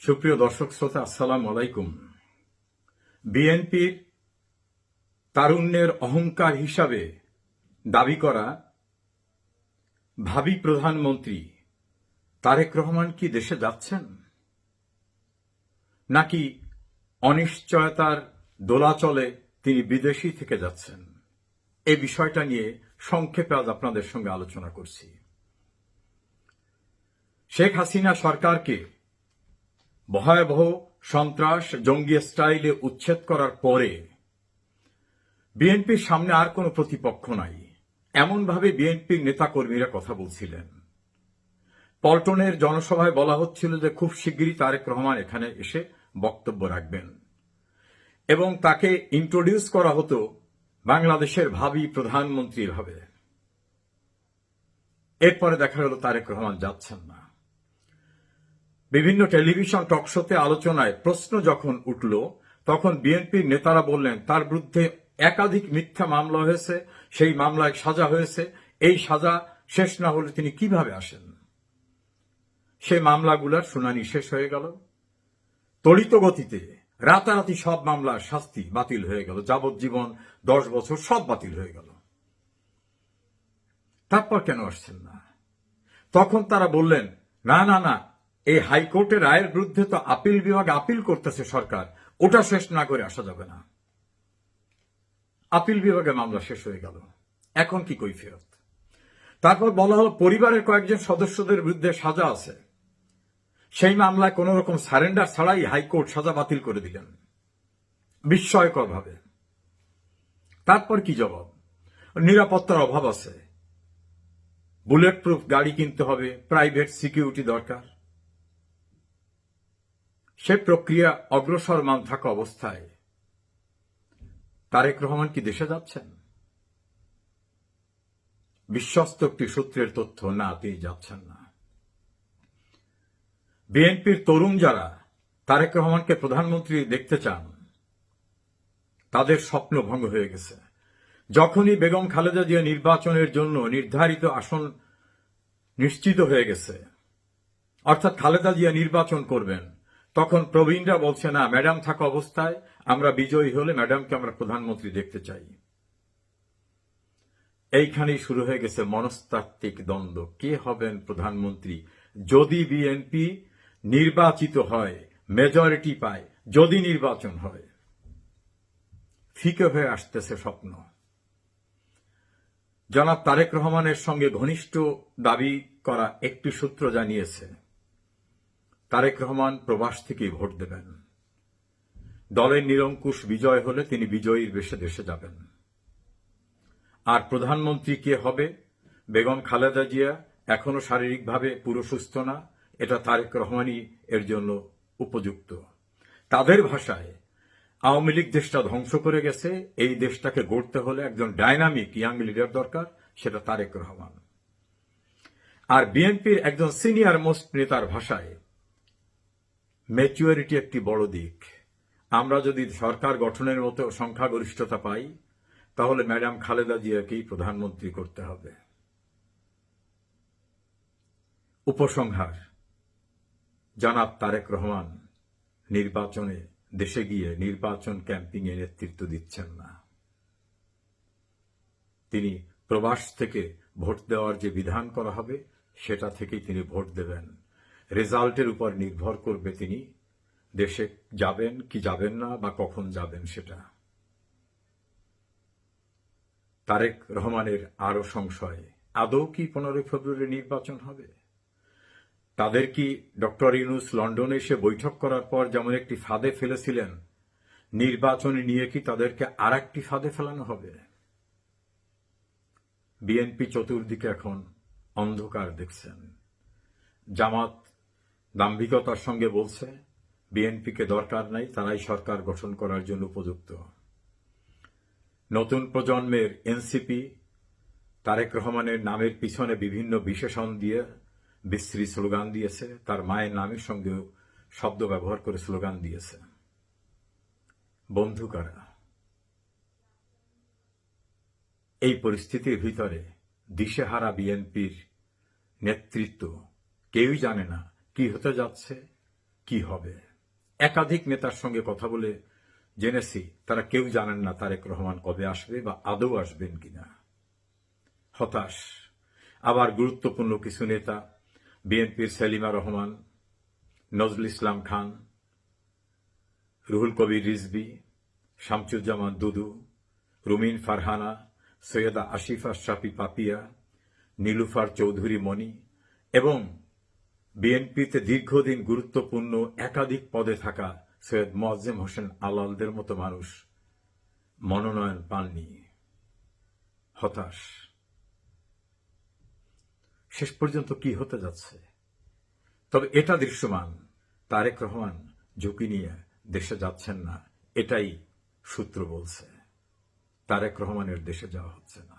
সুপ্রিয় দর্শক শ্রোতা, আসসালামু আলাইকুম। বিএনপির তারুণ্যের অহংকার হিসাবে দাবি করা ভাবি প্রধানমন্ত্রী তারেক রহমান কি দেশে যাচ্ছেন, নাকি অনিশ্চয়তার দোলাচলে তিনি বিদেশী থেকে যাচ্ছেন? এই বিষয়টা নিয়ে সংক্ষেপে আজ আপনাদের সঙ্গে আলোচনা করছি। শেখ হাসিনা সরকারকে ভয়াবহ সন্ত্রাস জঙ্গি স্টাইলে উচ্ছেদ করার পরে বিএনপির সামনে আর কোনো প্রতিপক্ষ নাই, এমনভাবে বিএনপির নেতাকর্মীরা কথা বলছিলেন। পল্টনের জনসভায় বলা হচ্ছিল যে খুব শিগগিরই তারেক রহমান এখানে এসে বক্তব্য রাখবেন এবং তাকে ইন্ট্রোডিউস করা হতো বাংলাদেশের ভাবি প্রধানমন্ত্রী ভাবে। এরপরে দেখা গেল তারেক রহমান যাচ্ছেন না। বিভিন্ন টেলিভিশন টকশোতে আলোচনায় প্রশ্ন যখন উঠল, তখন বিএনপির নেতারা বললেন তার বিরুদ্ধে একাধিক মিথ্যা মামলা হয়েছে, সেই মামলায় সাজা হয়েছে, এই সাজা শেষ না হলে তিনি কিভাবে আসেন? সেই মামলাগুলোর শুনানি শেষ হয়ে গেল, তড়িৎ গতিতে রাতারাতি সব মামলার শাস্তি বাতিল হয়ে গেল, যাবজ্জীবন 10 বছর সব বাতিল হয়ে গেল। তারপর কেন আসছেন না? তখন তারা বললেন না না না, এই হাইকোর্টের রায়ের বিরুদ্ধে তো আপিল বিভাগে আপিল করতেছে সরকার, ওটা শেষ না করে আসা যাবে না। আপিল বিভাগে মামলা শেষ হয়ে গেল, এখন কি কৈফিয়ত? তারপর বলা হলো পরিবারের কয়েকজন সদস্যদের বিরুদ্ধে সাজা আছে, সেই মামলায় কোন রকম সারেন্ডার ছাড়াই হাইকোর্ট সাজা বাতিল করে দিলেন বিস্ময়কর ভাবে। তারপর কি জবাব? নিরাপত্তার অভাব আছে, বুলেট প্রুফ গাড়ি কিনতে হবে, প্রাইভেট সিকিউরিটি দরকার। সে প্রক্রিয়া অগ্রসরমান থাকা অবস্থায় তারেক রহমান কি দেশে যাচ্ছেন? বিশ্বস্ত একটি সূত্রের তথ্য, না, তিনি যাচ্ছেন না। বিএনপির তরুণ যারা তারেক রহমানকে প্রধানমন্ত্রী দেখতে চান, তাদের স্বপ্ন ভঙ্গ হয়ে গেছে। যখনই বেগম খালেদা জিয়া নির্বাচনের জন্য নির্ধারিত আসন নিশ্চিত হয়ে গেছে, অর্থাৎ খালেদা জিয়া নির্বাচন করবেন, তখন প্রবীণরা বলছে না, ম্যাডাম থাকা অবস্থায় আমরা বিজয়ী হলে ম্যাডামকে আমরা প্রধানমন্ত্রী দেখতে চাই। এইখানেই শুরু হয়ে গেছে মনস্তাত্ত্বিক দ্বন্দ্ব, কে হবেন প্রধানমন্ত্রী যদি বিএনপি নির্বাচিত হয়, মেজরিটি পায়, যদি নির্বাচন হয়। ফিকে হয়ে আসতেছে স্বপ্ন। জনাব তারেক রহমানের সঙ্গে ঘনিষ্ঠ দাবি করা একটি সূত্র জানিয়েছে তারেক রহমান প্রবাস থেকেই ভোট দেবেন। দলের নিরঙ্কুশ বিজয় হলে তিনি বিজয়ীর বেশে দেশে যাবেন। আর প্রধানমন্ত্রী কে হবে? বেগম খালেদা জিয়া এখনো শারীরিকভাবে পুরো সুস্থ না, এটা তারেক রহমানই এর জন্য উপযুক্ত। তাদের ভাষায় আওয়ামী লীগ দেশটা ধ্বংস করে গেছে, এই দেশটাকে গড়তে হলে একজন ডাইনামিক ইয়াং লিডার দরকার, সেটা তারেক রহমান। আর বিএনপির একজন সিনিয়র মোস্ট নেতার ভাষায় ম্যাচুরিটি একটি বড় দিক। আমরা যদি সরকার গঠনের মতো সংখ্যাগরিষ্ঠতা পাই, তাহলে ম্যাডাম খালেদা জিয়াকেই প্রধানমন্ত্রী করতে হবে। উপসংহার, জনাব তারেক রহমান নির্বাচনে দেশে গিয়ে নির্বাচন ক্যাম্পিংয়ে নেতৃত্ব দিচ্ছেন না। তিনি প্রবাস থেকে ভোট দেওয়ার যে বিধান করা হবে, সেটা থেকেই তিনি ভোট দেবেন। রেজাল্টের উপর নির্ভর করবে তিনি দেশে যাবেন কি যাবেন না, বা কখন যাবেন সেটা। তারেক রহমানের আরো সংশয়, আদৌ কি 15 ফেব্রুয়ারি নির্বাচন হবে? তাদের কি ডক্টর ইউনূস লন্ডনে এসে বৈঠক করার পর যেমন একটি ফাঁদে ফেলেছিলেন, নির্বাচনে নিয়ে কি তাদেরকে আর একটি ফাঁদে ফেলানো হবে? বিএনপি চতুর্দিকে এখন অন্ধকার দেখছেন। জামাত দাম্ভিকতার সঙ্গে বলছে বিএনপিকে দরকার নাই, তারাই সরকার গঠন করার জন্য উপযুক্ত। নতুন প্রজন্মের এনসিপি তারেক রহমানের নামের পিছনে বিভিন্ন বিশেষণ দিয়ে বিশ্রী স্লোগান দিয়েছে, তার মায়ের নামের সঙ্গেও শব্দ ব্যবহার করে স্লোগান দিয়েছে। বন্ধু কারা? এই পরিস্থিতির ভিতরে দিশেহারা বিএনপির নেতৃত্ব কেউই জানে না কি হতে যাচ্ছে, কি হবে। একাধিক নেতার সঙ্গে কথা বলে জেনেছি তারা কেউ জানেন না তারেক রহমান কবে আসবে বা আদৌ আসবেন কিনা। হতাশ। আবার গুরুত্বপূর্ণ কিছু নেতা বিএনপির সেলিমা রহমান, নজরুল ইসলাম খান, রুহুল কবির রিজভী, শামসুজ্জামান দুদু, রুমিন ফারহানা, সৈয়দা আসিফা শাফি পাপিয়া, নীলুফার চৌধুরী মণি এবং বিএনপিতে দীর্ঘদিন গুরুত্বপূর্ণ একাধিক পদে থাকা সৈয়দ মোয়াজ্জেম হোসেন আলালদের মতো মানুষ মনোনয়ন পাননি। হতাশ। শেষ পর্যন্ত কি হতে যাচ্ছে? তবে এটা দৃশ্যমান, তারেক রহমান ঝুঁকি নিয়ে দেশে যাচ্ছেন না, এটাই সূত্র বলছে। তারেক রহমানের দেশে যাওয়া হচ্ছে না।